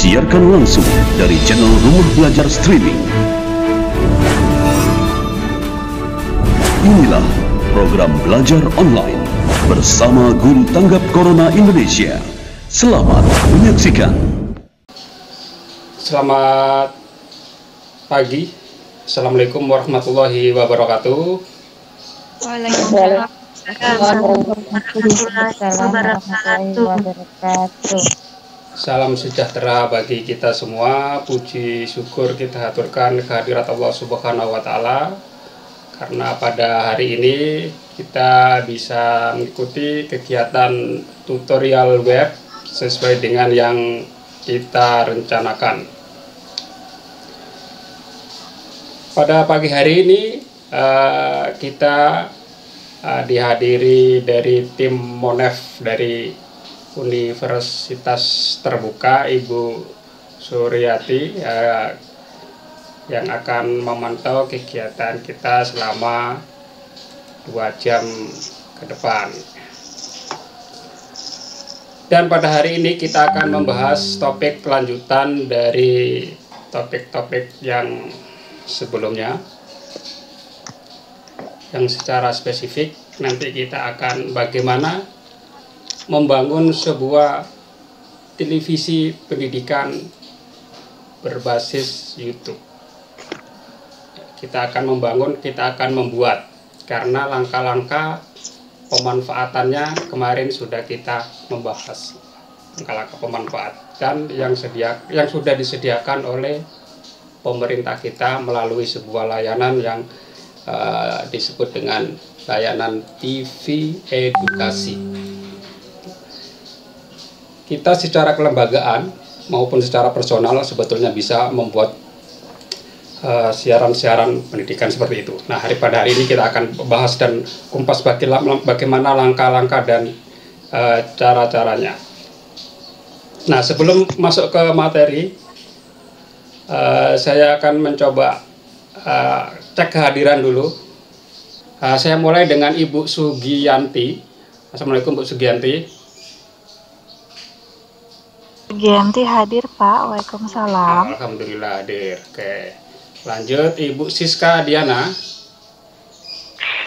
disiarkan langsung dari channel Rumah Belajar Streaming. Inilah program belajar online bersama Guru Tanggap Corona Indonesia. Selamat menyaksikan. Selamat pagi. Assalamualaikum warahmatullahi wabarakatuh. Waalaikumsalam warahmatullahi wabarakatuh. Salam sejahtera bagi kita semua. Puji syukur kita haturkan kehadirat Allah Subhanahu wa Ta'ala, karena pada hari ini kita bisa mengikuti kegiatan tutorial web sesuai dengan yang kita rencanakan. Pada pagi hari ini kita dihadiri dari tim Monef dari Universitas Terbuka, Ibu Suryati, yang akan memantau kegiatan kita selama 2 jam ke depan. Dan pada hari ini kita akan membahas topik lanjutan dari topik-topik yang sebelumnya, yang secara spesifik nanti kita akan bagaimana membangun sebuah televisi pendidikan berbasis YouTube. Kita akan membuat, karena langkah-langkah pemanfaatannya kemarin sudah kita membahas. Langkah-langkah pemanfaatan yang sudah disediakan oleh pemerintah kita melalui sebuah layanan yang disebut dengan layanan TV edukasi. Kita secara kelembagaan maupun secara personal sebetulnya bisa membuat siaran-siaran pendidikan seperti itu. Nah, pada hari ini kita akan bahas dan kumpas bagaimana langkah-langkah dan cara-caranya. Nah, sebelum masuk ke materi, saya akan mencoba cek kehadiran dulu. Saya mulai dengan Ibu Sugiyanti. Assalamualaikum, Bu Sugiyanti. Sugiyanti hadir, Pak. Waalaikumsalam. Alhamdulillah hadir. Oke. Lanjut, Ibu Siska Diana.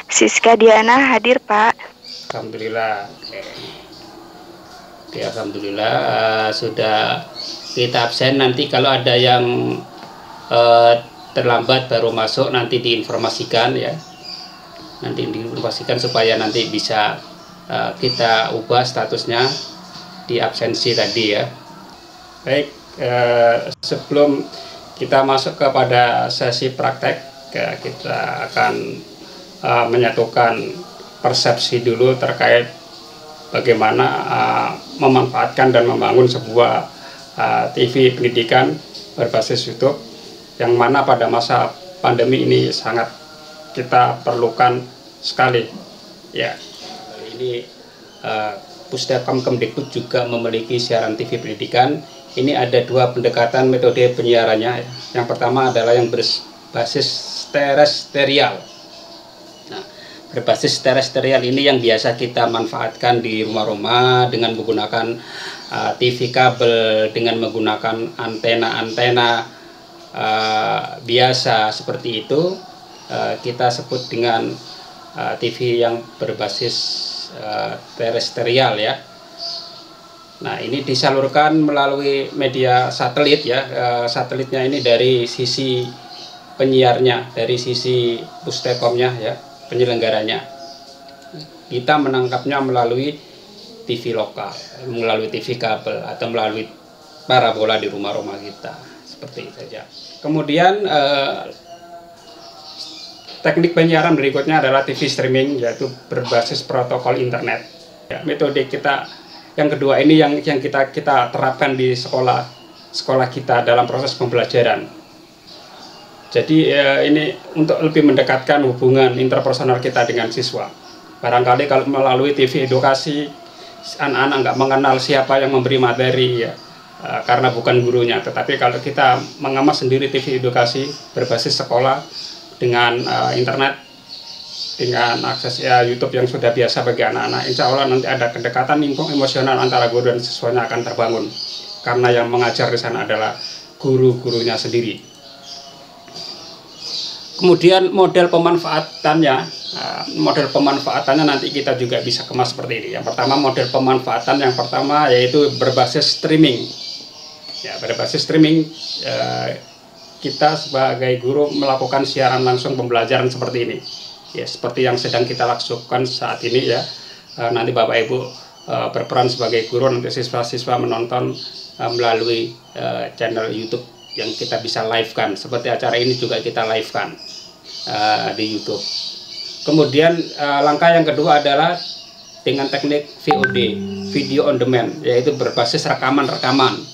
Siska Diana hadir, Pak. Alhamdulillah. Oke, alhamdulillah sudah kita absen. Nanti kalau ada yang terlambat baru masuk, nanti diinformasikan ya. Nanti diinformasikan supaya nanti bisa kita ubah statusnya di absensi tadi ya. Baik, sebelum kita masuk kepada sesi praktek, kita akan menyatukan persepsi dulu terkait bagaimana memanfaatkan dan membangun sebuah TV pendidikan berbasis YouTube, yang mana pada masa pandemi ini sangat kita perlukan sekali. Ya, ini Pusdakam Kemdikbud juga memiliki siaran TV pendidikan. Ini ada 2 pendekatan metode penyiarannya. Yang pertama adalah yang berbasis terestrial. Nah, berbasis terestrial ini yang biasa kita manfaatkan di rumah-rumah dengan menggunakan TV kabel, dengan menggunakan antena-antena biasa seperti itu. Kita sebut dengan TV yang berbasis terestrial ya. Nah, ini disalurkan melalui media satelit ya. Satelitnya ini dari sisi penyiarnya, dari sisi Pustelkomnya ya, penyelenggaranya. Kita menangkapnya melalui TV lokal, melalui TV kabel, atau melalui parabola di rumah-rumah kita. Seperti itu saja. Kemudian teknik penyiaran berikutnya adalah TV streaming, yaitu berbasis protokol internet. Ya, metode kita yang kedua ini yang kita terapkan di sekolah kita dalam proses pembelajaran. Jadi ini untuk lebih mendekatkan hubungan interpersonal kita dengan siswa. Barangkali kalau melalui TV edukasi, anak-anak nggak mengenal siapa yang memberi materi ya, karena bukan gurunya. Tetapi kalau kita mengemas sendiri TV edukasi berbasis sekolah dengan internet, dengan akses YouTube yang sudah biasa bagi anak-anak, insya Allah nanti ada kedekatan lingkung emosional antara guru dan siswanya akan terbangun. karena yang mengajar di sana adalah guru-gurunya sendiri. Kemudian model pemanfaatannya nanti kita juga bisa kemas seperti ini. Yang pertama, model pemanfaatan yang pertama yaitu berbasis streaming. Ya, berbasis streaming, kita sebagai guru melakukan siaran langsung pembelajaran seperti ini. Ya, seperti yang sedang kita lakukan saat ini ya. Nanti Bapak Ibu berperan sebagai guru, nanti siswa-siswa menonton melalui channel YouTube yang kita bisa live-kan. Seperti acara ini juga kita live-kan di YouTube. Kemudian langkah yang kedua adalah dengan teknik VOD, video on demand, yaitu berbasis rekaman-rekaman.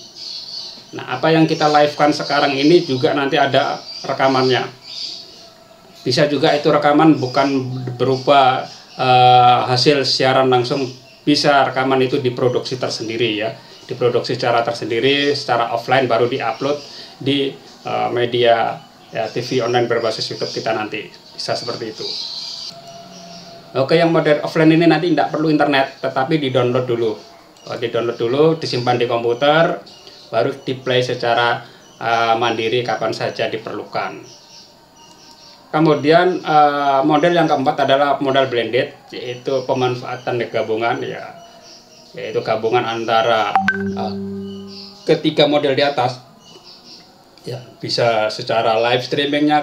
Nah, apa yang kita live-kan sekarang ini juga nanti ada rekamannya. Bisa juga itu rekaman bukan berupa hasil siaran langsung, bisa rekaman itu diproduksi tersendiri ya, diproduksi secara tersendiri, secara offline, baru diupload di media ya, TV online berbasis YouTube kita nanti, bisa seperti itu. Oke, yang model offline ini nanti tidak perlu internet, tetapi di-download dulu. Di-download dulu, disimpan di komputer, baru di-play secara mandiri kapan saja diperlukan. Kemudian model yang keempat adalah model blended, yaitu pemanfaatan gabungan ya, yaitu gabungan antara ketiga model di atas. Ya, bisa secara live streamingnya,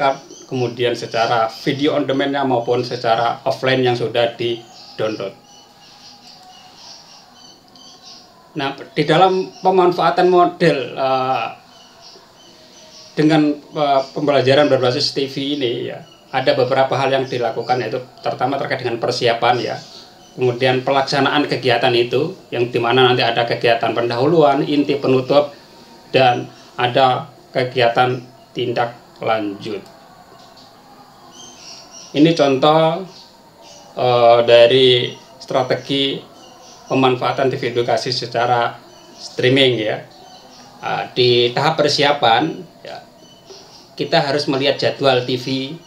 kemudian secara video on demand-nya maupun secara offline yang sudah di-download. Nah, di dalam pemanfaatan model dengan pembelajaran berbasis TV ini ya, ada beberapa hal yang dilakukan, yaitu pertama terkait dengan persiapan ya, kemudian pelaksanaan kegiatan itu yang dimana nanti ada kegiatan pendahuluan, inti, penutup, dan ada kegiatan tindak lanjut. Ini contoh dari strategi pemanfaatan TV edukasi secara streaming ya. Di tahap persiapan ya, kita harus melihat jadwal TV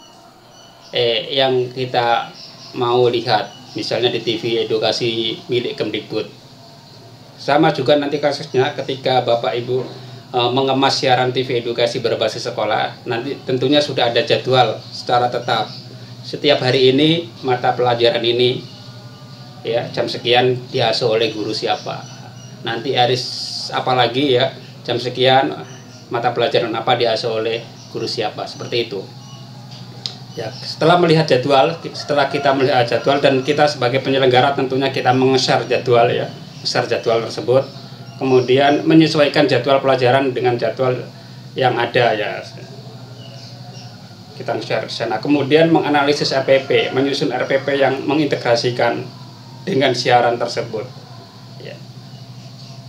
yang kita mau lihat, misalnya di TV edukasi milik Kemdikbud. Sama juga nanti kasusnya ketika Bapak Ibu mengemas siaran TV edukasi berbasis sekolah, nanti tentunya sudah ada jadwal secara tetap. Setiap hari ini mata pelajaran ini ya jam sekian diasuh oleh guru siapa. Nanti hari apa lagi ya, jam sekian mata pelajaran apa diasuh oleh guru siapa, seperti itu. Ya, setelah melihat jadwal, setelah kita melihat jadwal dan kita sebagai penyelenggara tentunya kita meng-share jadwal ya, share jadwal tersebut. Kemudian menyesuaikan jadwal pelajaran dengan jadwal yang ada ya, kita share sana. Kemudian menganalisis RPP, menyusun RPP yang mengintegrasikan dengan siaran tersebut ya.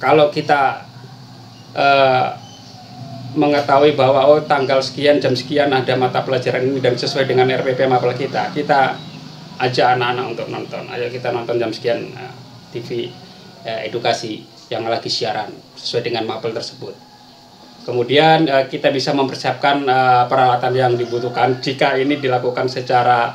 Kalau kita mengetahui bahwa oh tanggal sekian jam sekian ada mata pelajaran ini dan sesuai dengan RPP mapel kita ajak anak-anak untuk nonton, ayo kita nonton jam sekian TV edukasi yang lagi siaran sesuai dengan mapel tersebut. Kemudian kita bisa mempersiapkan peralatan yang dibutuhkan. Jika ini dilakukan secara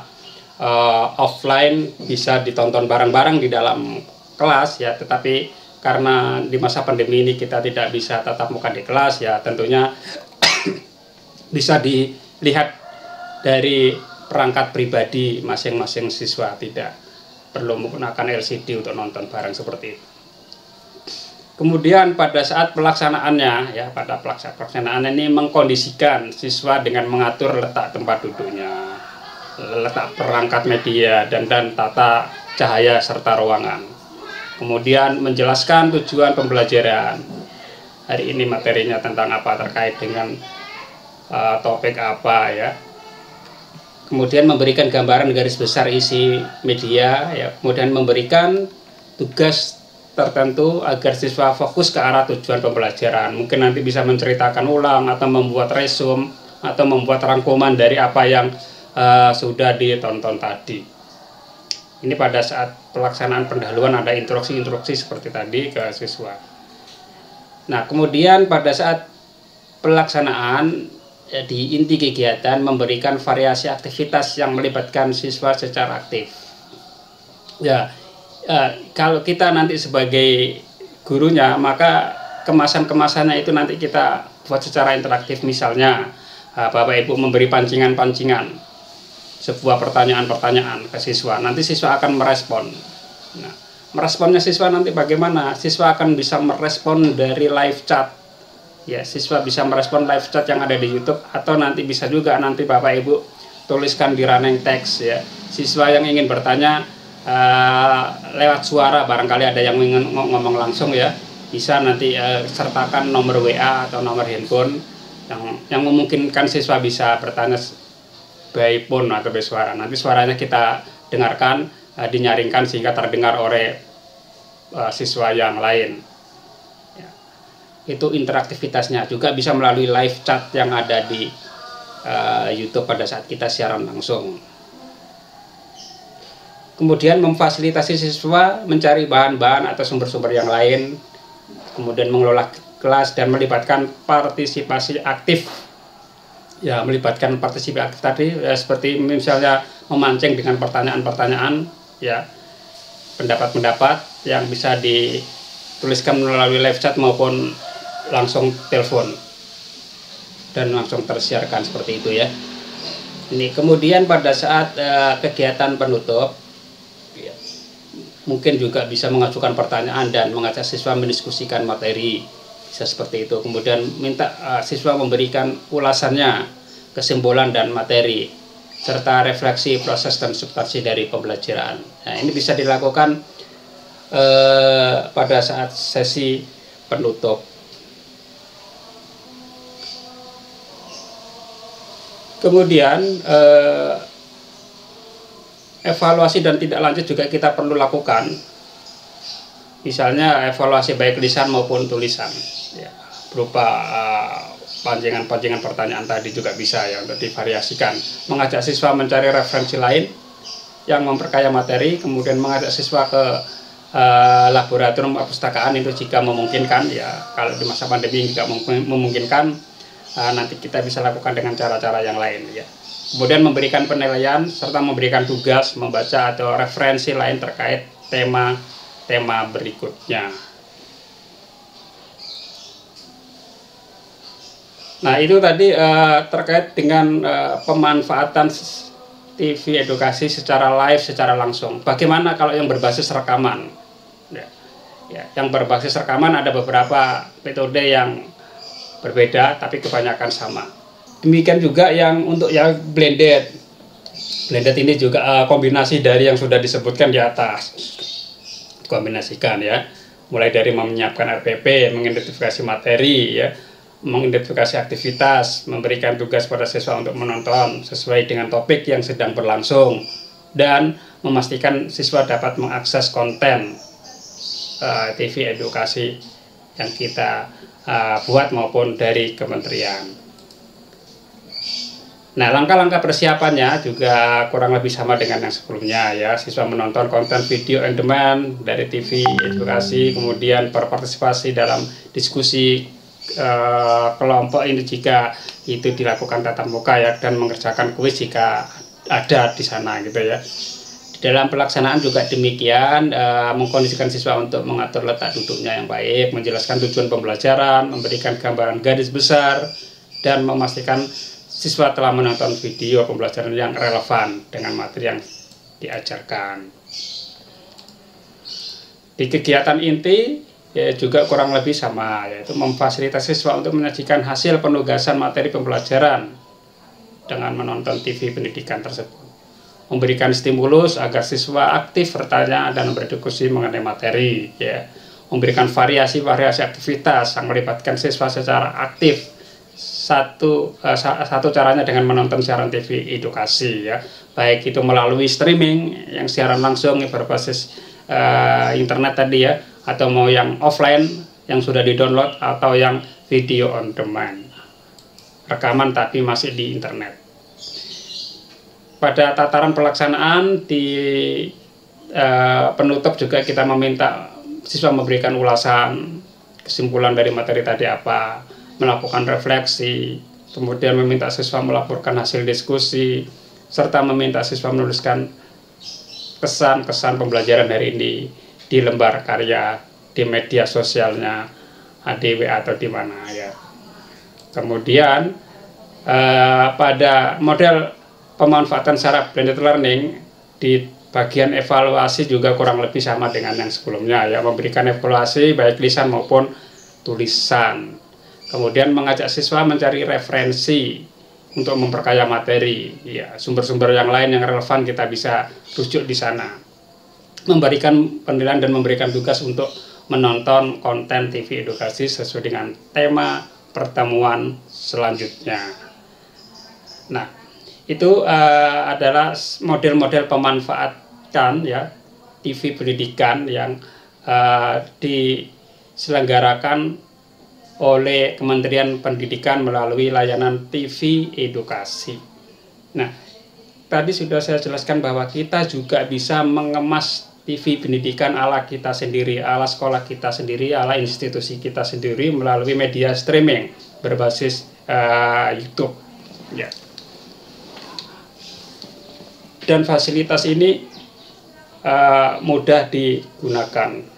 offline, bisa ditonton bareng-bareng di dalam kelas ya, tetapi karena di masa pandemi ini kita tidak bisa tatap muka di kelas ya, tentunya bisa dilihat dari perangkat pribadi masing-masing siswa, tidak perlu menggunakan LCD untuk nonton bareng seperti itu. Kemudian pada saat pelaksanaannya ya, pada pelaksanaan ini mengkondisikan siswa dengan mengatur letak tempat duduknya, letak perangkat media dan tata cahaya serta ruangan. Kemudian menjelaskan tujuan pembelajaran. Hari ini materinya tentang apa, terkait dengan topik apa ya. Kemudian memberikan gambaran garis besar isi media ya, kemudian memberikan tugas tertentu agar siswa fokus ke arah tujuan pembelajaran. Mungkin nanti bisa menceritakan ulang atau membuat resume atau membuat rangkuman dari apa yang sudah ditonton tadi. Ini pada saat pelaksanaan pendahuluan ada instruksi-instruksi seperti tadi ke siswa. Nah, kemudian pada saat pelaksanaan di inti kegiatan memberikan variasi aktivitas yang melibatkan siswa secara aktif. Ya, kalau kita nanti sebagai gurunya, maka kemasan-kemasannya itu nanti kita buat secara interaktif, misalnya Bapak Ibu memberi pancingan-pancingan sebuah pertanyaan-pertanyaan ke siswa, nanti siswa akan merespon. Nah, meresponnya siswa nanti bagaimana? Siswa akan bisa merespon dari live chat. Ya, siswa bisa merespon live chat yang ada di YouTube, atau nanti bisa juga nanti Bapak Ibu tuliskan di running text ya. Siswa yang ingin bertanya lewat suara, barangkali ada yang ingin ngomong langsung ya, bisa nanti sertakan nomor WA atau nomor handphone yang memungkinkan siswa bisa bertanya by phone atau by suara. Nanti suaranya kita dengarkan, dinyaringkan sehingga terdengar oleh siswa yang lain. Ya. Itu interaktivitasnya. Juga bisa melalui live chat yang ada di YouTube pada saat kita siaran langsung. Kemudian memfasilitasi siswa mencari bahan-bahan atau sumber-sumber yang lain, kemudian mengelola kelas dan melibatkan partisipasi aktif. Ya, melibatkan partisipasi aktif tadi seperti misalnya memancing dengan pertanyaan-pertanyaan ya, pendapat-pendapat yang bisa dituliskan melalui live chat maupun langsung telepon dan langsung tersiarkan seperti itu ya. Ini kemudian pada saat kegiatan penutup ya, mungkin juga bisa mengajukan pertanyaan dan mengajak siswa mendiskusikan materi. Bisa seperti itu. Kemudian minta siswa memberikan ulasannya, kesimpulan dan materi, serta refleksi proses dan substansi dari pembelajaran. Nah, ini bisa dilakukan pada saat sesi penutup. Kemudian evaluasi dan tindak lanjut juga kita perlu lakukan. Misalnya evaluasi baik lisan maupun tulisan ya, berupa pancingan-pancingan pertanyaan tadi juga bisa ya untuk divariasikan. Mengajak siswa mencari referensi lain yang memperkaya materi, kemudian mengajak siswa ke laboratorium perpustakaan itu jika memungkinkan ya. Kalau di masa pandemi juga memungkinkan, nanti kita bisa lakukan dengan cara-cara yang lain ya. Kemudian memberikan penilaian serta memberikan tugas membaca atau referensi lain terkait tema berikutnya. Nah, itu tadi terkait dengan pemanfaatan TV edukasi secara live, secara langsung. Bagaimana kalau yang berbasis rekaman? Ya, yang berbasis rekaman ada beberapa metode yang berbeda, tapi kebanyakan sama. Demikian juga yang untuk yang blended. Blended ini juga kombinasi dari yang sudah disebutkan di atas. Kombinasikan ya, mulai dari menyiapkan RPP, mengidentifikasi materi ya, mengidentifikasi aktivitas, memberikan tugas pada siswa untuk menonton sesuai dengan topik yang sedang berlangsung, dan memastikan siswa dapat mengakses konten TV edukasi yang kita buat maupun dari kementerian. Nah, langkah-langkah persiapannya juga kurang lebih sama dengan yang sebelumnya ya. Siswa menonton konten video on demand dari TV edukasi, kemudian berpartisipasi dalam diskusi kelompok ini jika itu dilakukan tatap muka ya, dan mengerjakan kuis jika ada di sana gitu ya. Di dalam pelaksanaan juga demikian, mengkondisikan siswa untuk mengatur letak duduknya yang baik, menjelaskan tujuan pembelajaran, memberikan gambaran garis besar, dan memastikan siswa telah menonton video pembelajaran yang relevan dengan materi yang diajarkan. Di kegiatan inti ya juga kurang lebih sama, yaitu memfasilitasi siswa untuk menyajikan hasil penugasan materi pembelajaran dengan menonton TV pendidikan tersebut. Memberikan stimulus agar siswa aktif bertanya dan berdiskusi mengenai materi ya. Memberikan variasi-variasi aktivitas yang melibatkan siswa secara aktif. Satu caranya dengan menonton siaran TV edukasi ya, baik itu melalui streaming yang siaran langsung yang berbasis internet tadi ya, atau mau yang offline yang sudah di-download, atau yang video on demand rekaman tapi masih di internet. Pada tataran pelaksanaan di penutup juga kita meminta siswa memberikan ulasan kesimpulan dari materi tadi apa, melakukan refleksi, kemudian meminta siswa melaporkan hasil diskusi, serta meminta siswa menuliskan kesan-kesan pembelajaran hari ini di lembar karya, di media sosialnya, ADW atau di mana ya. Kemudian pada model pemanfaatan secara blended learning di bagian evaluasi juga kurang lebih sama dengan yang sebelumnya ya, memberikan evaluasi baik lisan maupun tulisan. Kemudian mengajak siswa mencari referensi untuk memperkaya materi ya, sumber-sumber yang lain yang relevan kita bisa rujuk di sana. Memberikan penilaian dan memberikan tugas untuk menonton konten TV edukasi sesuai dengan tema pertemuan selanjutnya. Nah, itu adalah model-model pemanfaatan ya TV pendidikan yang diselenggarakan oleh Kementerian Pendidikan melalui layanan TV edukasi. Nah, tadi sudah saya jelaskan bahwa kita juga bisa mengemas TV pendidikan ala kita sendiri, ala sekolah kita sendiri, ala institusi kita sendiri melalui media streaming berbasis YouTube ya. Dan fasilitas ini mudah digunakan.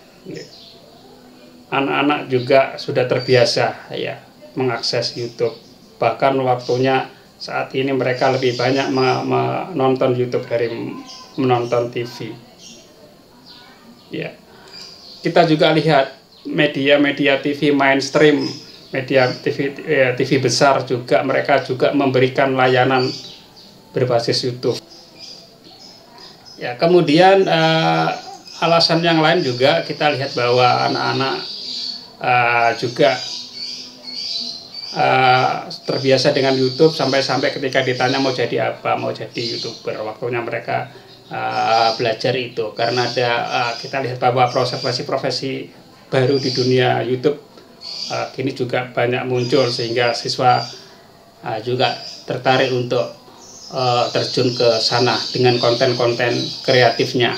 Anak-anak juga sudah terbiasa ya mengakses YouTube. Bahkan waktunya saat ini mereka lebih banyak menonton YouTube dari menonton TV. Ya. Kita juga lihat media-media TV mainstream, media TV besar juga mereka juga memberikan layanan berbasis YouTube. Ya, kemudian alasan yang lain juga kita lihat bahwa anak-anak juga terbiasa dengan YouTube sampai ketika ditanya mau jadi apa, mau jadi YouTuber, waktunya mereka belajar itu karena ada kita lihat bahwa profesi baru di dunia YouTube kini juga banyak muncul sehingga siswa juga tertarik untuk terjun ke sana dengan konten-konten kreatifnya.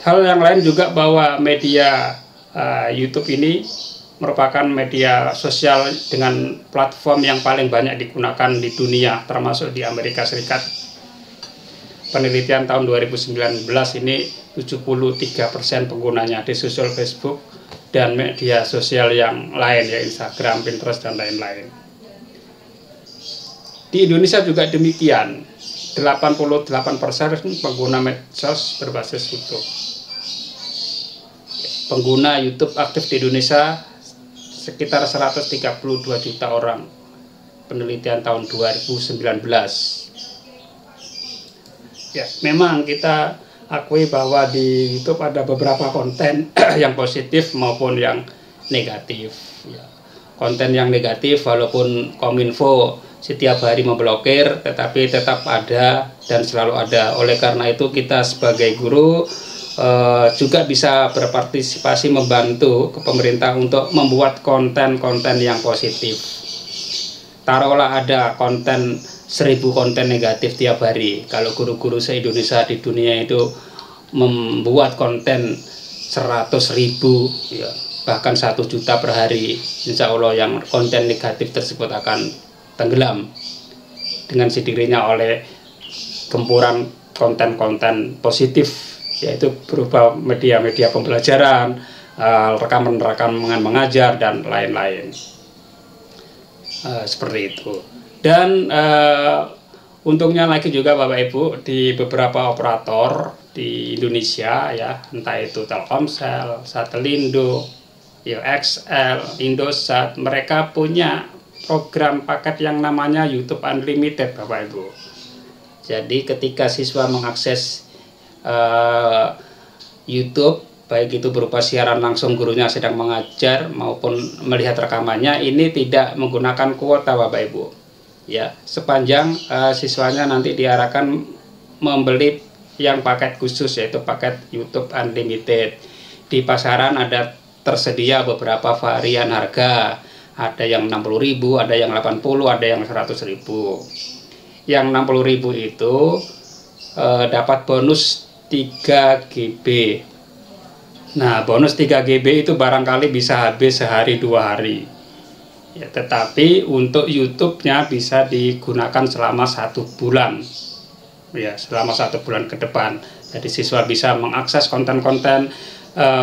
Hal yang lain juga bahwa media YouTube ini merupakan media sosial dengan platform yang paling banyak digunakan di dunia, termasuk di Amerika Serikat. Penelitian tahun 2019 ini 73% penggunanya di sosial Facebook dan media sosial yang lain ya, Instagram, Pinterest dan lain-lain. Di Indonesia juga demikian, 88% pengguna medsos berbasis YouTube. Pengguna YouTube aktif di Indonesia sekitar 132 juta orang, penelitian tahun 2019. Ya, memang kita akui bahwa di YouTube ada beberapa konten yang positif maupun yang negatif. Ya. Konten yang negatif walaupun Kominfo setiap hari memblokir, tetapi tetap ada dan selalu ada. Oleh karena itu kita sebagai guru juga bisa berpartisipasi membantu ke pemerintah untuk membuat konten-konten yang positif. Taruhlah ada 1.000 konten negatif tiap hari. Kalau guru-guru se-Indonesia di dunia itu membuat konten 100.000 ya, bahkan 1 juta per hari, insya Allah yang konten negatif tersebut akan tenggelam dengan sendirinya oleh gempuran konten-konten positif, yaitu berupa media-media pembelajaran, rekaman-rekaman mengajar dan lain-lain. Seperti itu. Dan untungnya lagi juga Bapak Ibu, di beberapa operator di Indonesia ya, entah itu Telkomsel, Satelindo, XL, Indosat, mereka punya program paket yang namanya YouTube Unlimited Bapak Ibu. Jadi ketika siswa mengakses YouTube, baik itu berupa siaran langsung gurunya sedang mengajar maupun melihat rekamannya, ini tidak menggunakan kuota Bapak Ibu ya, sepanjang siswanya nanti diarahkan membeli yang paket khusus, yaitu paket YouTube Unlimited. Di pasaran ada tersedia beberapa varian harga, ada yang 60.000, ada yang 80, ada yang 100.000. Yang 60.000 itu dapat bonus 3 GB. Nah, bonus 3 GB itu barangkali bisa habis sehari 2 hari. Ya, tetapi untuk YouTube-nya bisa digunakan selama 1 bulan. Ya, selama 1 bulan ke depan. Jadi siswa bisa mengakses konten-konten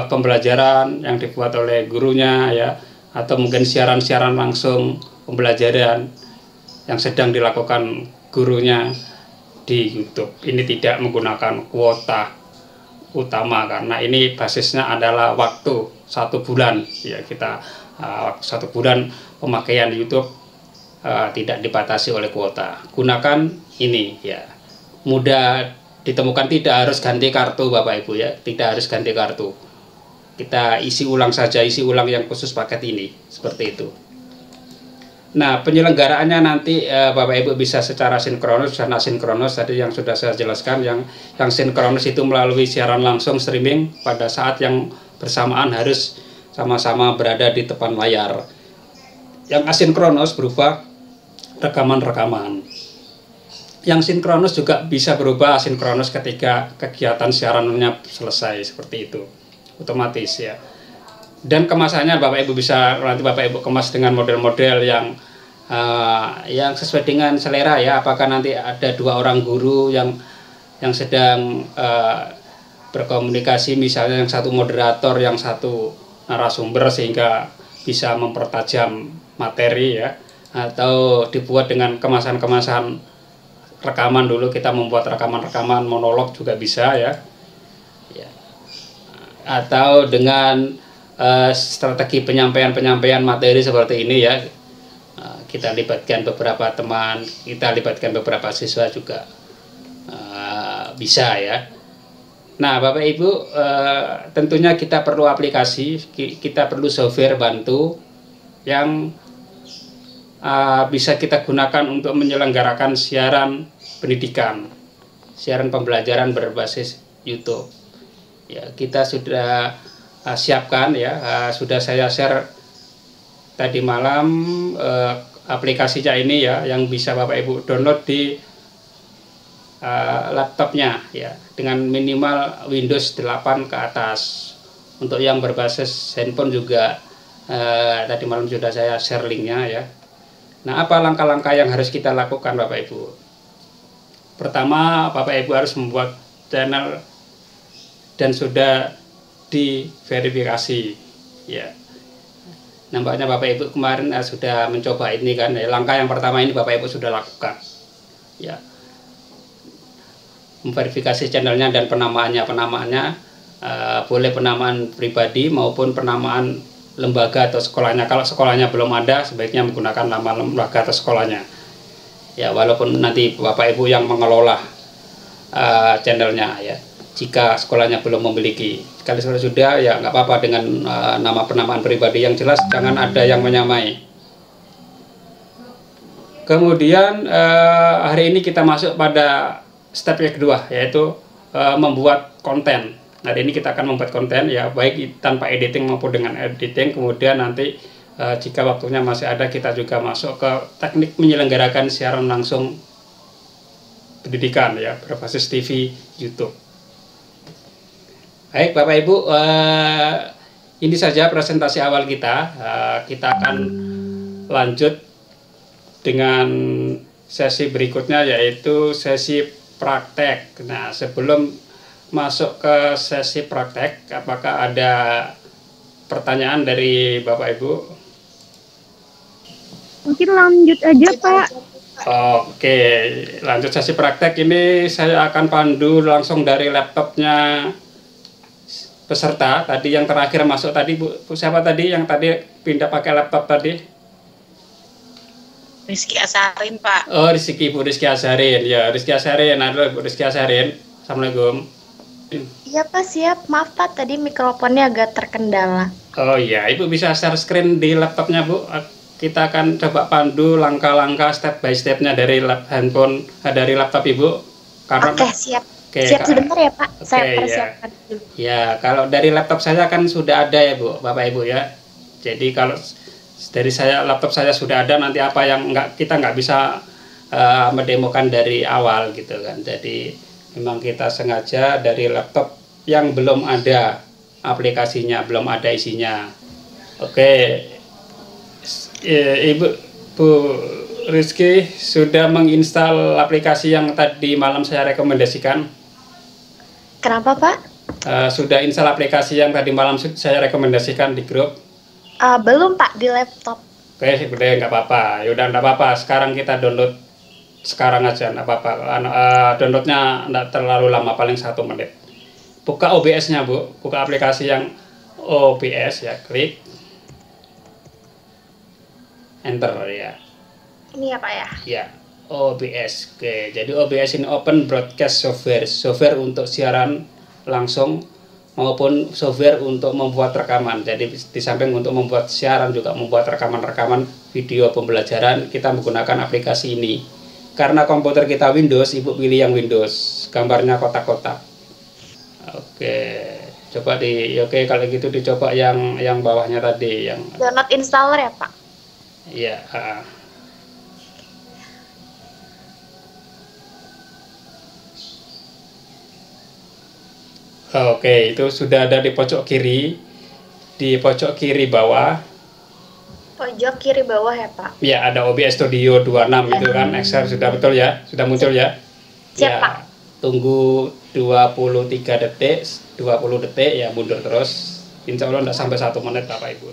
pembelajaran yang dibuat oleh gurunya ya, atau mungkin siaran-siaran langsung pembelajaran yang sedang dilakukan gurunya di YouTube. Ini tidak menggunakan kuota utama karena ini basisnya adalah waktu 1 bulan ya, kita 1 bulan pemakaian YouTube tidak dibatasi oleh kuota. Gunakan ini ya, mudah ditemukan, tidak harus ganti kartu Bapak Ibu ya, tidak harus ganti kartu, kita isi ulang saja, isi ulang yang khusus paket ini, seperti itu. Nah, penyelenggaraannya nanti Bapak Ibu bisa secara sinkronus dan asinkronus. Tadi yang sudah saya jelaskan, yang sinkronus itu melalui siaran langsung streaming pada saat yang bersamaan harus sama-sama berada di depan layar. Yang asinkronus berupa rekaman-rekaman. Yang sinkronus juga bisa berubah asinkronus ketika kegiatan siarannya selesai, seperti itu, otomatis ya. Dan kemasannya Bapak Ibu bisa nanti Bapak Ibu kemas dengan model-model yang sesuai dengan selera ya. Apakah nanti ada 2 orang guru yang sedang berkomunikasi, misalnya yang satu moderator, yang satu narasumber, sehingga bisa mempertajam materi ya, atau dibuat dengan kemasan-kemasan rekaman. Dulu kita membuat rekaman-rekaman monolog juga bisa ya, atau dengan strategi penyampaian materi seperti ini ya, kita libatkan beberapa teman, kita libatkan beberapa siswa juga bisa ya. Nah Bapak Ibu, tentunya kita perlu aplikasi, kita perlu software bantu yang bisa kita gunakan untuk menyelenggarakan siaran pendidikan, siaran pembelajaran berbasis YouTube ya. Kita sudah siapkan ya, sudah saya share tadi malam aplikasinya ini ya, yang bisa Bapak Ibu download di laptopnya ya, dengan minimal Windows 8 ke atas. Untuk yang berbasis handphone juga tadi malam sudah saya share linknya ya. Nah, apa langkah-langkah yang harus kita lakukan Bapak Ibu? Pertama, Bapak Ibu harus membuat channel dan sudah diverifikasi ya. Nampaknya Bapak Ibu kemarin sudah mencoba ini kan ya. Langkah yang pertama ini Bapak Ibu sudah lakukan ya, memverifikasi channelnya dan penamaannya boleh penamaan pribadi maupun penamaan lembaga atau sekolahnya. Kalau sekolahnya belum ada, sebaiknya menggunakan nama lembaga atau sekolahnya ya, walaupun nanti Bapak Ibu yang mengelola channelnya ya, jika sekolahnya belum memiliki. Kalau sudah ya nggak apa-apa dengan nama penamaan pribadi, yang jelas jangan ada yang menyamai. Kemudian hari ini kita masuk pada step yang kedua, yaitu membuat konten. Hari ini kita akan membuat konten ya, baik tanpa editing maupun dengan editing. Kemudian nanti jika waktunya masih ada, kita juga masuk ke teknik menyelenggarakan siaran langsung pendidikan ya, berbasis TV YouTube. Baik Bapak Ibu, ini saja presentasi awal kita. Kita akan lanjut dengan sesi berikutnya, yaitu sesi praktek. Nah, sebelum masuk ke sesi praktek, apakah ada pertanyaan dari Bapak Ibu? Mungkin lanjut aja Pak. Oke, lanjut sesi praktek. Ini saya akan pandu langsung dari laptopnya peserta. Tadi yang terakhir masuk tadi Bu siapa tadi yang tadi pindah pakai laptop tadi? Rizky Asarin Pak. Oh Bu Rizky Asarin ya, Rizky Asarin. Halo Bu Rizky Asarin, Assalamualaikum. Iya Pak, siap. Maaf Pak, tadi mikrofonnya agak terkendala. Oh iya, Ibu bisa share screen di laptopnya Bu. Kita akan coba pandu langkah-langkah step by stepnya dari handphone, dari laptop Ibu. Karena Oke, siap. Oke, Siap sebentar ya Pak, saya ya. persiapkan dulu. Ya, kalau dari laptop saya kan sudah ada ya Bu, Bapak Ibu ya. Jadi kalau dari laptop saya sudah ada, nanti apa yang kita nggak bisa mendemokan dari awal gitu kan. Jadi memang kita sengaja dari laptop yang belum ada aplikasinya, belum ada isinya. Oke, Ibu Bu Rizky sudah menginstal aplikasi yang tadi malam saya rekomendasikan. Kenapa Pak? Sudah install aplikasi yang tadi malam saya rekomendasikan di grup? Belum Pak, di laptop. Oke, udah nggak apa-apa. Yaudah nggak apa-apa. Sekarang kita download sekarang aja, nggak apa-apa. Downloadnya nggak terlalu lama, paling 1 menit. Buka OBS-nya Bu, buka aplikasi yang OBS ya, klik enter ya. Ini ya Pak ya? Ya, OBS. Oke, jadi OBS ini Open Broadcast Software, software untuk siaran langsung maupun software untuk membuat rekaman. Jadi di samping untuk membuat siaran juga membuat rekaman-rekaman video pembelajaran, kita menggunakan aplikasi ini. Karena komputer kita Windows, Ibu pilih yang Windows, gambarnya kotak-kotak. Oke, coba oke kalau gitu dicoba yang bawahnya tadi, yang Download installer ya Pak? iya. Oke, itu sudah ada di pojok kiri bawah. Pojok kiri bawah ya Pak? Ya, ada OBS Studio 26 itu kan, Excel sudah betul ya? Sudah muncul ya? Siap Ya, Pak. tunggu 23 detik, 20 detik ya, mundur terus. Insya Allah tidak sampai 1 menit Bapak Ibu.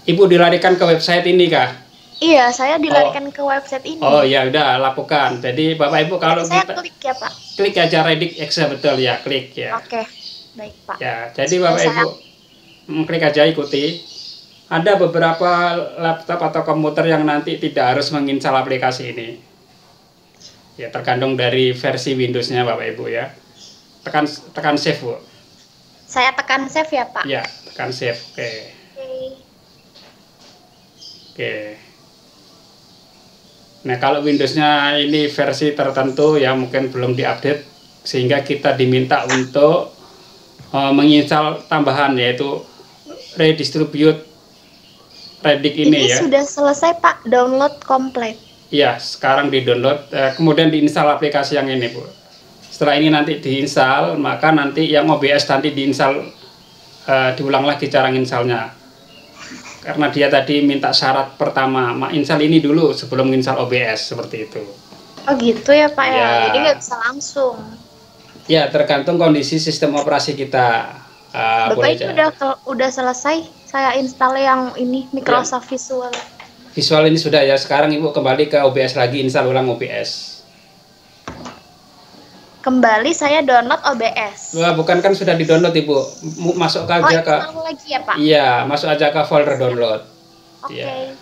Ibu dilarikan ke website ini kah? Iya, saya dilarikan ke website ini. Oh ya udah, lakukan. Jadi Bapak Ibu kalau saya kita klik ya Pak? klik aja Redik Excel, betul ya, klik ya. Oke, baik Pak. Ya, jadi Bapak Ibu klik aja, ikuti. Ada beberapa laptop atau komputer yang nanti tidak harus menginstal aplikasi ini. Ya, tergantung dari versi Windows-nya Bapak Ibu ya. Tekan save, Bu. Saya tekan save ya Pak? Ya, tekan save. Oke. Oke. Oke. Nah, kalau Windows-nya ini versi tertentu ya mungkin belum diupdate, sehingga kita diminta untuk menginstal tambahan, yaitu redistribute Redik ini ya. Sudah selesai Pak, download komplit. Iya, sekarang di-download, kemudian diinstal aplikasi yang ini, Bu. Setelah ini nanti diinstal, maka nanti yang OBS nanti diinstal, diulang lagi cara installnya. Karena dia tadi minta syarat pertama, install ini dulu sebelum install OBS, seperti itu. Oh gitu ya Pak ya, Ya. jadi nggak bisa langsung. Ya, tergantung kondisi sistem operasi kita. Bapak ini udah selesai, saya install yang ini Microsoft Visual. Visual ini sudah ya, sekarang Ibu kembali ke OBS lagi, install ulang OBS. Kembali saya download OBS. Wah, bukan kan sudah di-download Ibu. Masuk aja ke install lagi ya Pak? Iya, masuk aja ke folder download. Oke. Ya.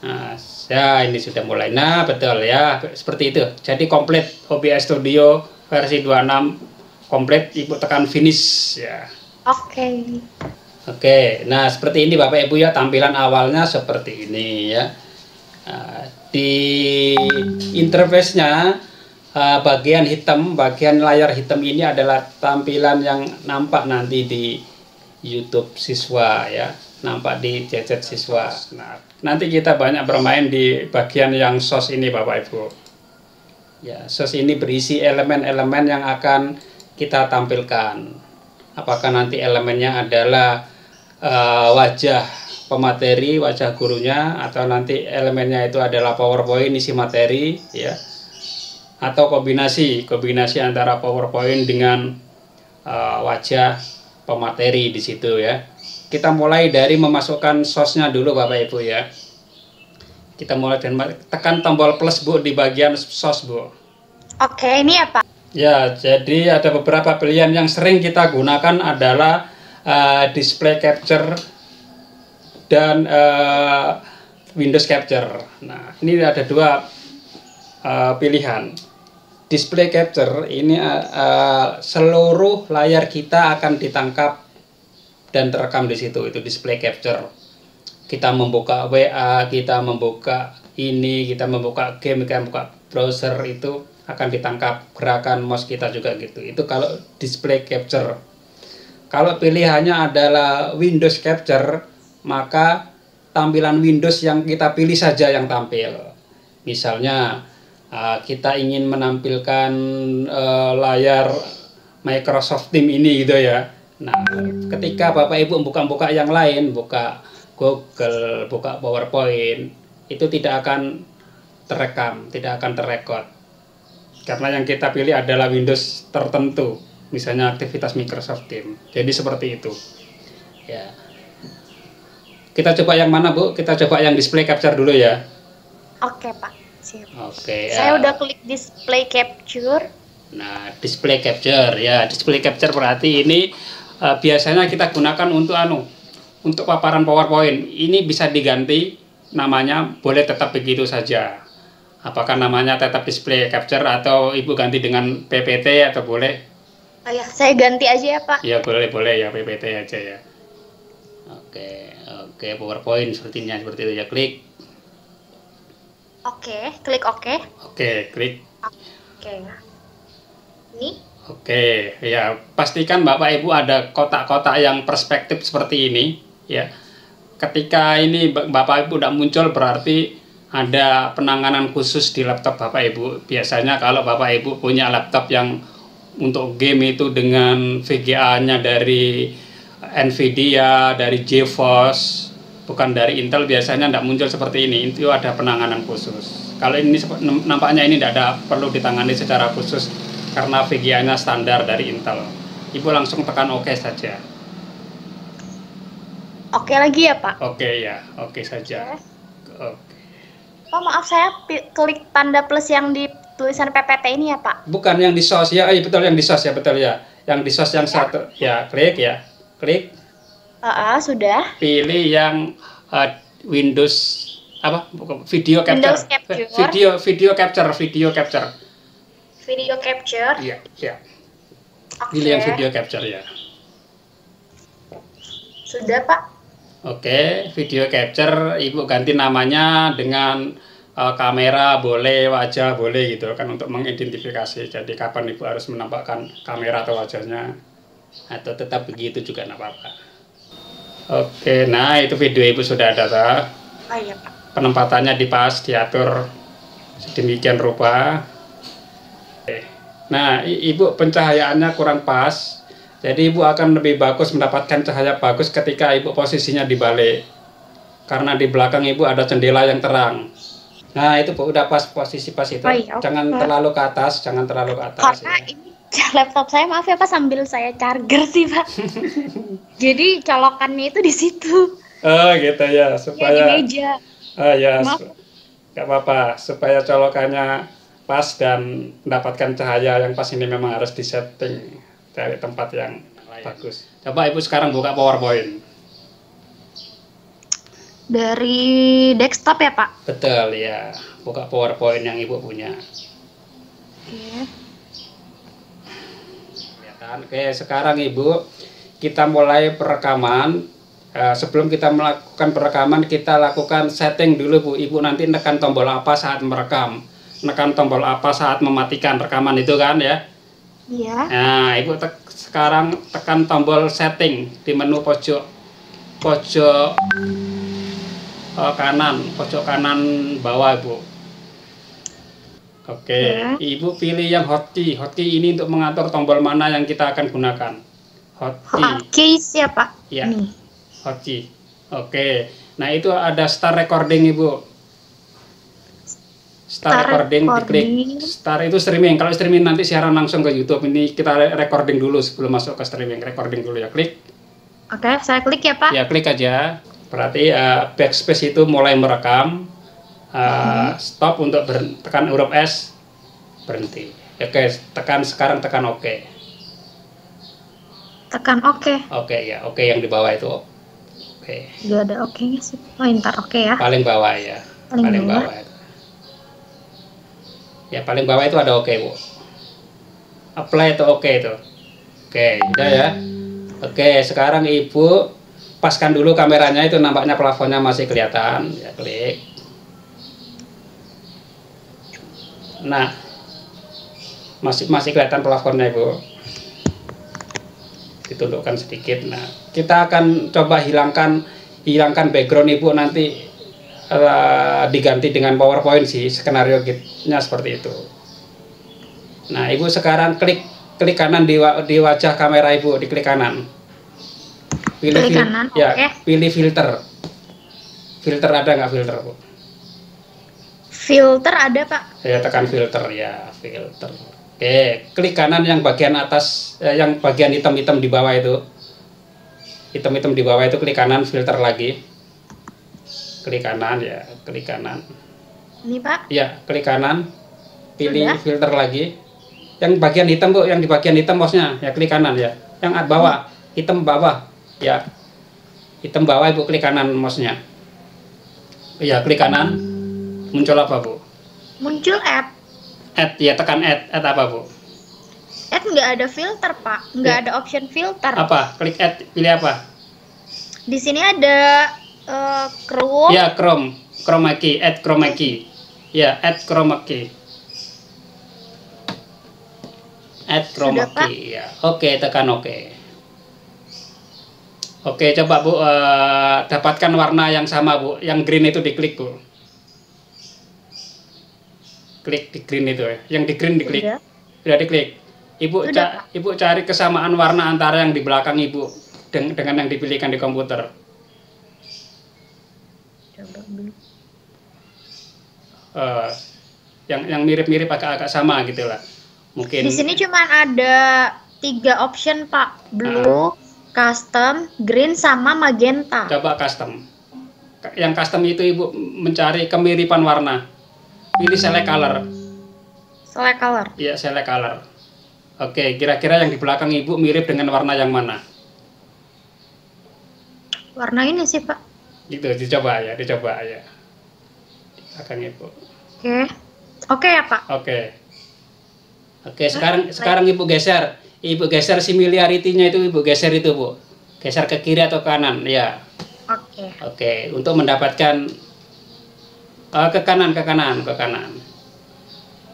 Nah, ya ini sudah mulai. Nah, betul ya, seperti itu. Jadi komplit OBS Studio versi 26 komplit, Ibu tekan finish ya. Oke. Oke, nah seperti ini Bapak Ibu ya, tampilan awalnya seperti ini ya. Nah, di interface-nya bagian hitam, bagian layar hitam ini adalah tampilan yang nampak nanti di YouTube siswa ya, nampak di gadget siswa. Nah, nanti kita banyak bermain di bagian yang source ini Bapak Ibu. Ya, source ini berisi elemen-elemen yang akan kita tampilkan. Apakah nanti elemennya adalah wajah pemateri, wajah gurunya, atau nanti elemennya itu adalah PowerPoint isi materi ya, atau kombinasi antara PowerPoint dengan wajah pemateri di situ ya. Kita mulai dari memasukkan source-nya dulu Bapak Ibu ya. Kita mulai dengan tekan tombol plus Bu di bagian source Bu. Oke, ini ya Pak? Ya, jadi ada beberapa pilihan yang sering kita gunakan adalah display capture dan Windows capture. Nah, ini ada dua pilihan. Display capture ini seluruh layar kita akan ditangkap dan terekam di situ, itu display capture. Kita membuka WA, kita membuka ini, kita membuka game, kita membuka browser, itu akan ditangkap, gerakan mouse kita juga gitu. Itu kalau display capture. Kalau pilihannya adalah Windows capture, maka tampilan Windows yang kita pilih saja yang tampil. Misalnya kita ingin menampilkan layar Microsoft Teams ini gitu ya. Nah, ketika Bapak Ibu buka-buka yang lain, buka Google, buka PowerPoint, itu tidak akan terekam, tidak akan terrekod. Karena yang kita pilih adalah Windows tertentu. misalnya aktivitas Microsoft Teams. Jadi seperti itu. Ya. Kita coba yang mana, Bu? Kita coba yang display capture dulu ya. Oke, Pak. Siap. Oke. Saya udah klik display capture. Nah, display capture ya. Display capture berarti ini biasanya kita gunakan untuk paparan PowerPoint. Ini bisa diganti namanya, boleh tetap begitu saja. Apakah namanya tetap display capture atau Ibu ganti dengan PPT atau boleh? Oh ya, saya ganti aja ya, Pak. Ya, boleh ya, PPT aja ya. Oke, PowerPoint seperti itu ya, klik. Oke, klik oke. Oke, klik. Oke. Ini. Oke, ya pastikan Bapak Ibu ada kotak-kotak yang perspektif seperti ini ya. Ketika ini Bapak Ibu tidak muncul berarti ada penanganan khusus di laptop Bapak Ibu. Biasanya kalau Bapak Ibu punya laptop yang untuk game itu dengan VGA-nya dari Nvidia, dari GeForce, bukan dari Intel, biasanya tidak muncul seperti ini. Itu ada penanganan khusus. Kalau ini nampaknya ini tidak ada perlu ditangani secara khusus karena VGA-nya standar dari Intel. Ibu langsung tekan OK saja. Oke lagi ya, Pak? Oke ya, oke saja. Oke. Oh, maaf, saya klik tanda plus yang di tulisan PPT ini ya, Pak? Bukan yang di source ya, betul yang di source ya, betul ya. Yang di source yang satu, ya klik ya. Klik. Sudah. Pilih yang Windows apa? Video capture. Windows capture. Video capture. Video capture. Iya. Oke. Pilih yang video capture ya. Sudah, Pak. Oke, video capture Ibu ganti namanya dengan kamera boleh, wajah boleh gitu kan untuk mengidentifikasi. Jadi kapan Ibu harus menampakkan kamera atau wajahnya atau tetap begitu juga enggak apa-apa. Oke, nah itu video Ibu sudah ada toh. Oh iya, Pak. Penempatannya diatur sedemikian rupa. Oke. Nah, Ibu pencahayaannya kurang pas. Jadi Ibu akan lebih bagus mendapatkan cahaya bagus ketika Ibu posisinya di balik. Karena di belakang Ibu ada jendela yang terang. Nah, itu Bu udah pas posisi pas itu. Oh, iya, jangan terlalu ke atas, Karena ya. ini laptop saya, maaf ya Pak, sambil saya charger sih, Pak. Jadi colokannya itu di situ. Oh, gitu ya, supaya di meja. ya, Maaf. nggak apa-apa, supaya colokannya pas dan mendapatkan cahaya yang pas ini memang harus disetting dari tempat yang bagus. Coba Ibu sekarang buka PowerPoint. Dari desktop ya, Pak? Betul ya, buka PowerPoint yang Ibu punya. Oke. Oke, sekarang Ibu kita mulai perekaman. Sebelum kita melakukan perekaman, kita lakukan setting dulu Bu. Ibu nanti tekan tombol apa saat merekam, tekan tombol apa saat mematikan rekaman itu kan ya. Iya. Nah, Ibu sekarang tekan tombol setting di menu pojok kanan bawah Ibu. Oke, Ya. Ibu pilih yang hotkey. Hotkey ini untuk mengatur tombol mana yang kita akan gunakan. Hotkey. Case ya, Pak? Ya. Nih. Hotkey. Oke. Nah, itu ada start recording Ibu. Start recording, diklik. Start itu streaming. Kalau streaming nanti siaran langsung ke YouTube. Ini kita recording dulu sebelum masuk ke streaming. Recording dulu ya, klik. Oke, saya klik ya, Pak. Ya, klik aja. Berarti backspace itu mulai merekam. Stop untuk tekan huruf S, berhenti. Oke, sekarang tekan OK. Tekan OK. Oke ya, oke yang di bawah itu. Oke. Gak ada OK-nya sih. Oh, ntar OK ya. Paling bawah ya. Paling bawah. Itu. Ya, paling bawah itu ada OK, Bu. Apply itu OK itu. Oke, udah ya. Oke, sekarang Ibu paskan dulu kameranya, itu nampaknya plafonnya masih kelihatan. Ya, klik. Nah, masih kelihatan plafonnya Ibu. Ditundukkan sedikit. Nah, kita akan coba hilangkan background Ibu, nanti diganti dengan PowerPoint sih, skenario nya seperti itu. Nah, Ibu sekarang klik kanan di wajah kamera Ibu, diklik kanan. Pilih kanan, ya, okay. Pilih filter. Filter ada nggak filter, Bu? Filter ada, Pak. Saya tekan filter ya, filter. Oke, klik kanan yang bagian atas, yang bagian hitam-hitam di bawah itu. Hitam-hitam di bawah itu klik kanan, filter lagi. Klik kanan ya, klik kanan. Ini Pak. Ya, klik kanan. Pilih Sudah. filter lagi. Yang bagian hitam Bu, yang di bagian hitam mouse-nya, ya klik kanan ya. Yang bawah, hitam bawah. Ya. Hitam bawah Ibu klik kanan mouse-nya. Ya, klik kanan. Muncul apa Bu? Muncul add. Add, ya tekan add. Add apa Bu? Add nggak ada filter Pak, nggak Ya. ada option filter. Apa? Klik add, pilih apa? Di sini ada Chrome. Ya, chroma key, add chroma key. Ya, add chroma key. Add chroma Sudah, Pak. key. Ya. Oke, tekan oke. Oke, coba Bu dapatkan warna yang sama Bu. Yang green itu diklik Bu. Klik di green itu ya. Yang di green diklik. Sudah. Sudah diklik. Sudah, Pak. Ibu cari kesamaan warna antara yang di belakang Ibu dengan yang dipilihkan di komputer. Coba dulu. Yang mirip-mirip agak-agak sama gitu lah. Mungkin Di sini cuma ada 3 option Pak, blue, custom, green, sama magenta. coba custom. Yang custom itu Ibu mencari kemiripan warna. Pilih select color. Select color. Iya, select color. Oke, kira-kira yang di belakang Ibu mirip dengan warna yang mana? Warna ini sih Pak. Gitu, dicoba ya. Di belakang Ibu. Oke. Oke ya Pak. Oke. Oke, sekarang Ibu geser. Ibu geser similarity-nya itu Ibu geser itu, Bu. Geser ke kiri atau kanan, ya. Oke. Oke, untuk mendapatkan ke kanan.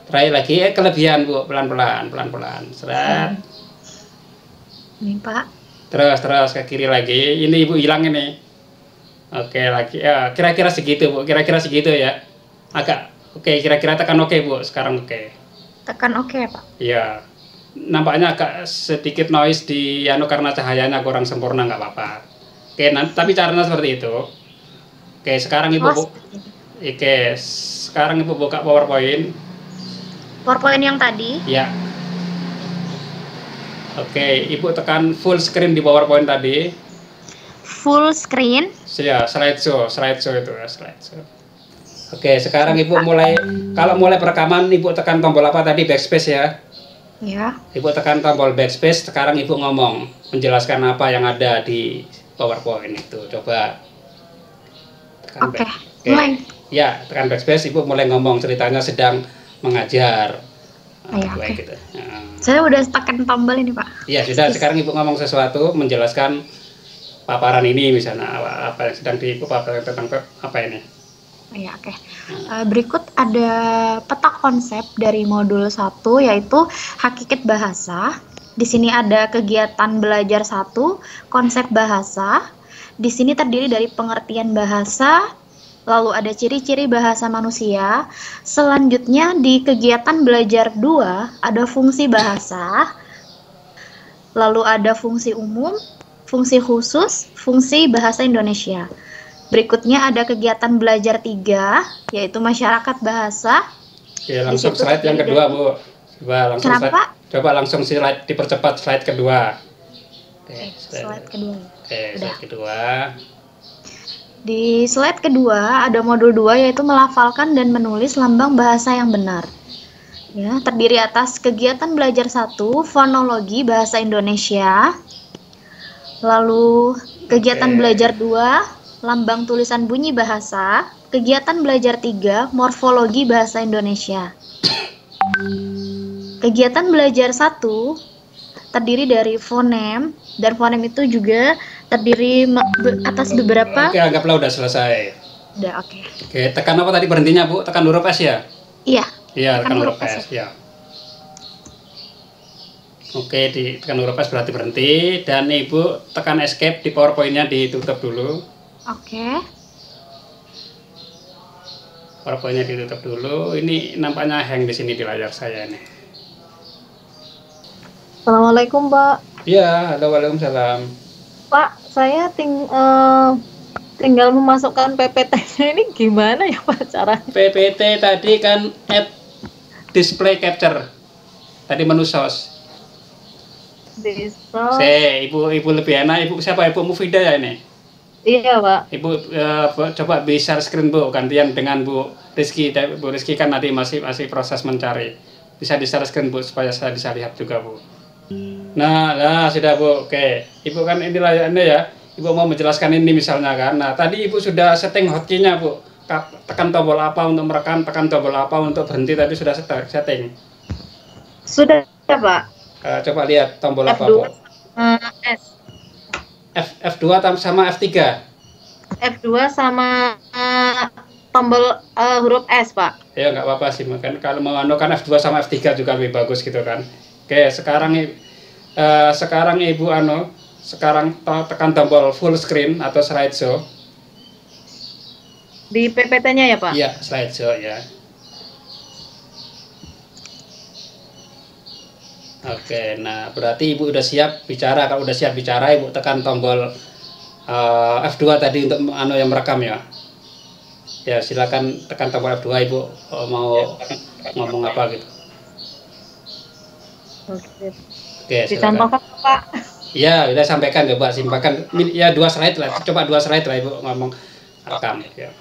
Terakhir lagi kelebihan Bu, pelan-pelan. Seret. Ini Pak. Terus ke kiri lagi. Ini Ibu hilang ini. Oke, lagi. Ya, kira-kira segitu, Bu. Kira-kira segitu ya. Oke, kira-kira tekan oke, Bu. Sekarang oke. Tekan oke ya Pak. Iya. Nampaknya agak sedikit noise di karena cahayanya kurang sempurna, nggak apa-apa. Oke, tapi caranya seperti itu. Oke, sekarang Ibu buka PowerPoint. PowerPoint yang tadi. Ya. Oke, Ibu tekan full screen di PowerPoint tadi. Full screen. Ya, slideshow itu ya, slideshow. Oke, sekarang Ibu kalau mulai perekaman Ibu tekan tombol apa tadi, backspace ya. Ya. Ibu tekan tombol backspace, sekarang Ibu ngomong, menjelaskan apa yang ada di PowerPoint itu. Coba tekan Oke. back. Mulai. Ya, tekan backspace, Ibu mulai ngomong, ceritanya sedang mengajar. Ya, Baik oke. gitu. Nah, Saya udah tekan tombol ini Pak. ya sudah, sekarang Ibu ngomong sesuatu, menjelaskan paparan ini misalnya apa yang sedang Ibu paparan tentang apa ini. Ya, oke. Berikut ada peta konsep dari modul 1 yaitu hakikat bahasa. Di sini ada kegiatan belajar 1, konsep bahasa. Di sini terdiri dari pengertian bahasa, lalu ada ciri-ciri bahasa manusia. Selanjutnya di kegiatan belajar 2 ada fungsi bahasa. Lalu ada fungsi umum, fungsi khusus, fungsi bahasa Indonesia. Berikutnya ada kegiatan belajar 3, yaitu masyarakat bahasa. Oke, langsung Di situ slide yang terdiri kedua, dari- Bu. Coba langsung slide dipercepat slide kedua. Oke, Slide kedua. Oke, Udah. slide kedua. Di slide kedua ada modul 2 yaitu melafalkan dan menulis lambang bahasa yang benar. Ya, terdiri atas kegiatan belajar 1, fonologi bahasa Indonesia. Lalu kegiatan Oke. belajar 2, lambang tulisan bunyi bahasa. Kegiatan belajar 3, morfologi bahasa Indonesia. Kegiatan belajar 1 terdiri dari fonem, dan fonem itu juga terdiri atas beberapa. Oke, anggaplah udah selesai. Udah, oke. Oke, tekan apa tadi berhentinya, Bu? Tekan huruf S ya? Iya. Iya, tekan Tekan huruf huruf S. S, ya. Oke, tekan huruf S berarti berhenti, dan Ibu tekan escape di PowerPoint-nya ditutup dulu. Oke. PowerPoint-nya ditutup dulu. Ini nampaknya hang di sini di layar saya nih. Assalamualaikum Pak. Iya, halo, waalaikumsalam. Pak, saya tinggal memasukkan PPT-nya ini gimana ya Pak caranya? PPT tadi kan add display capture. Tadi menu sos. Di sos. Ibu lebih enak. Ibu siapa? Ibu Mufidah ya ini? Iya, Pak. Ibu coba share screen Bu, gantian dengan Bu Rizky. Bu Rizky kan nanti masih proses mencari. Bisa di share screen Bu supaya saya bisa lihat juga Bu. Nah sudah Bu. Oke, Ibu kan ini layarnya ya. Ibu mau menjelaskan ini misalnya kan. Nah tadi Ibu sudah setting hotkey-nya Bu. Tekan tombol apa untuk merekam, tekan tombol apa untuk berhenti, tadi sudah setting. Sudah, Pak. Coba lihat tombol F2, apa Bu. S. F2 sama F3. F2 sama tombol huruf S, Pak. Ya nggak apa-apa sih, kan kalau mau kan F2 sama F3 juga lebih bagus gitu kan. Oke, sekarang Ibu sekarang tekan tombol full screen atau slideshow. Di PPT-nya ya, Pak? Iya, slideshow ya. Oke, nah berarti Ibu udah siap bicara. Kalau udah siap bicara, Ibu tekan tombol F2 tadi untuk yang merekam ya. Ya, silakan tekan tombol F2 Ibu mau ngomong apa gitu. Oke, dicontohkan Pak. Ya, udah sampaikan, coba simpulkan. Ya 2 slide lah, coba 2 slide lah Ibu ngomong rekam ya.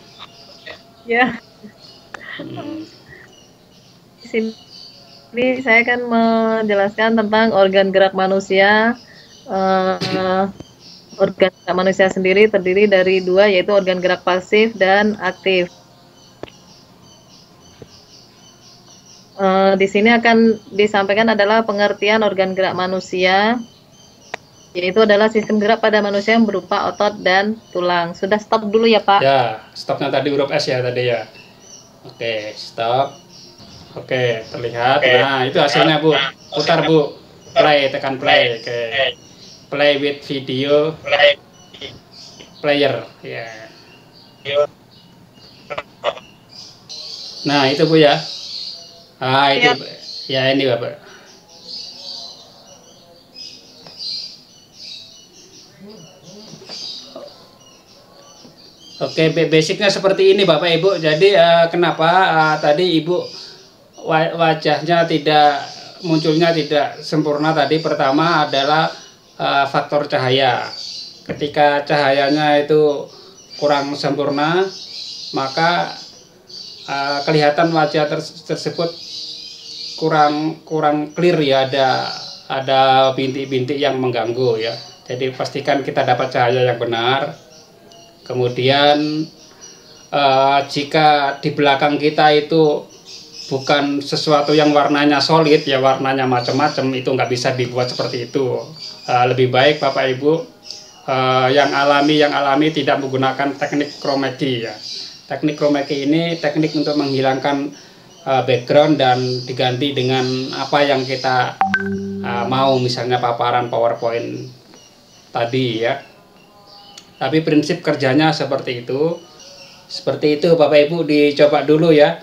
Ya. Di sini saya akan menjelaskan tentang organ gerak manusia. Organ gerak manusia sendiri terdiri dari 2, yaitu organ gerak pasif dan aktif. Di sini akan disampaikan adalah pengertian organ gerak manusia, yaitu adalah sistem gerak pada manusia yang berupa otot dan tulang. Sudah stop dulu ya Pak? Ya, stopnya tadi huruf S ya tadi ya. Oke, stop. Oke, terlihat. Nah, itu hasilnya Bu. Putar Bu. Play, tekan play. Oke. Play with video player. Ya. Nah, itu Bu ya. Ah, itu. Ya, ini Bapak. Oke, basicnya seperti ini Bapak Ibu. Jadi kenapa tadi Ibu wajahnya munculnya tidak sempurna tadi? Pertama adalah faktor cahaya. Ketika cahayanya itu kurang sempurna, maka kelihatan wajah tersebut kurang clear ya, ada bintik-bintik yang mengganggu ya. Jadi pastikan kita dapat cahaya yang benar. Kemudian jika di belakang kita itu bukan sesuatu yang warnanya solid ya, warnanya macam-macam, itu nggak bisa dibuat seperti itu. Lebih baik Bapak Ibu yang alami tidak menggunakan teknik chroma key ya. Teknik chroma key ini teknik untuk menghilangkan background dan diganti dengan apa yang kita mau, misalnya paparan PowerPoint tadi ya. Tapi prinsip kerjanya seperti itu. Seperti itu Bapak Ibu, dicoba dulu ya.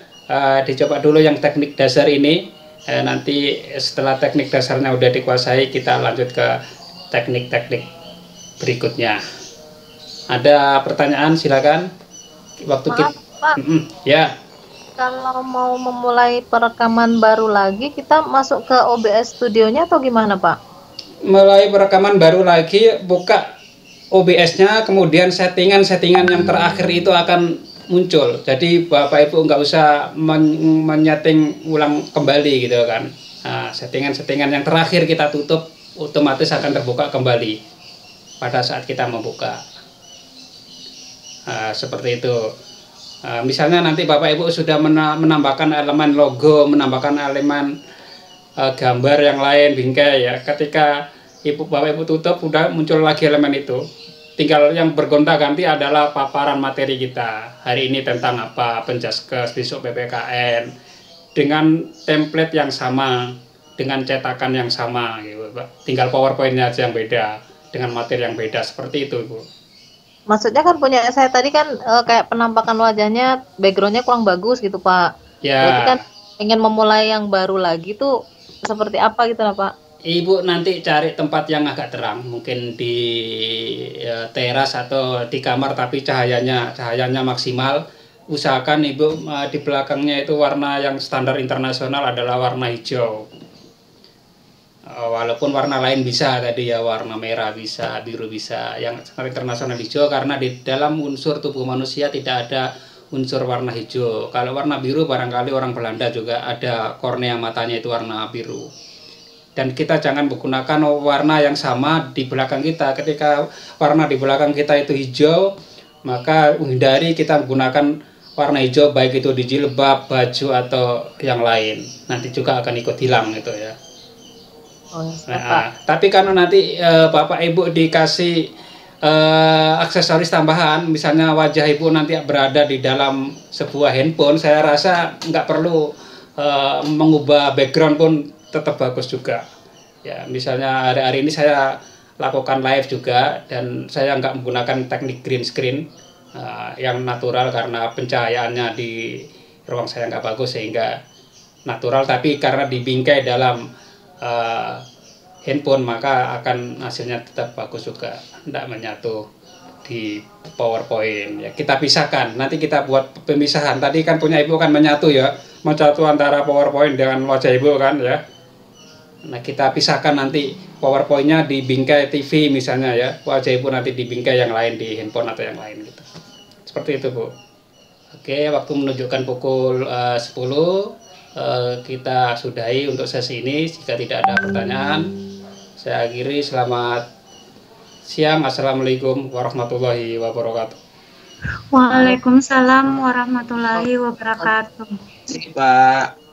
Dicoba dulu yang teknik dasar ini. Nanti setelah teknik dasarnya udah dikuasai, kita lanjut ke teknik-teknik berikutnya. Ada pertanyaan silakan. Waktu Maaf, Pak. Ya. Kalau mau memulai perekaman baru lagi, kita masuk ke OBS Studio-nya atau gimana Pak? Mulai perekaman baru lagi, buka OBS-nya, kemudian settingan yang terakhir itu akan muncul. Jadi Bapak Ibu nggak usah menyeting ulang kembali gitu kan. Nah, settingan yang terakhir kita tutup, otomatis akan terbuka kembali pada saat kita membuka. Nah, seperti itu. Misalnya nanti Bapak Ibu sudah menambahkan elemen logo, menambahkan elemen gambar yang lain, bingkai ya. Ketika Bapak Ibu tutup, udah muncul lagi elemen itu. Tinggal yang bergonta-ganti adalah paparan materi kita. Hari ini tentang apa, Penjaskes, besok PPKN, dengan template yang sama, dengan cetakan yang sama gitu, Pak. Tinggal PowerPoint-nya aja yang beda, dengan materi yang beda, seperti itu Ibu. Maksudnya kan punya saya tadi kan kayak penampakan wajahnya, backgroundnya kurang bagus gitu Pak. Ya. Berarti kan ingin memulai yang baru lagi tuh seperti apa gitu lah Pak? Ibu nanti cari tempat yang agak terang, mungkin di teras atau di kamar tapi cahayanya maksimal. Usahakan Ibu di belakangnya itu warna yang standar internasional adalah warna hijau. walaupun warna lain bisa tadi ya, warna merah bisa, biru bisa. Yang standar internasional hijau karena di dalam unsur tubuh manusia tidak ada unsur warna hijau. Kalau warna biru barangkali orang Belanda juga ada kornea matanya itu warna biru. Dan kita jangan menggunakan warna yang sama di belakang kita. Ketika warna di belakang kita itu hijau, maka hindari kita menggunakan warna hijau baik itu di jilbab, baju atau yang lain. Nanti juga akan ikut hilang itu ya. Tapi karena nanti Bapak Ibu dikasih aksesoris tambahan, misalnya wajah Ibu nanti berada di dalam sebuah handphone, saya rasa nggak perlu mengubah background pun tetap bagus juga. Ya, misalnya hari-hari ini saya lakukan live juga dan saya nggak menggunakan teknik green screen yang natural karena pencahayaannya di ruang saya nggak bagus sehingga natural, tapi karena dibingkai dalam handphone maka akan hasilnya tetap bagus juga, tidak menyatu di PowerPoint ya. Kita pisahkan, nanti kita buat pemisahan. Tadi kan punya Ibu kan menyatu ya, menyatu antara PowerPoint dengan wajah Ibu kan ya. Nah, kita pisahkan nanti PowerPoint-nya di bingkai TV misalnya ya, wajah Ibu nanti di bingkai yang lain di handphone atau yang lain gitu. Seperti itu Bu. Oke, waktu menunjukkan pukul 10, kita sudahi untuk sesi ini. Jika tidak ada pertanyaan, saya akhiri. Selamat siang. Assalamualaikum warahmatullahi wabarakatuh. Waalaikumsalam warahmatullahi wabarakatuh. Pak.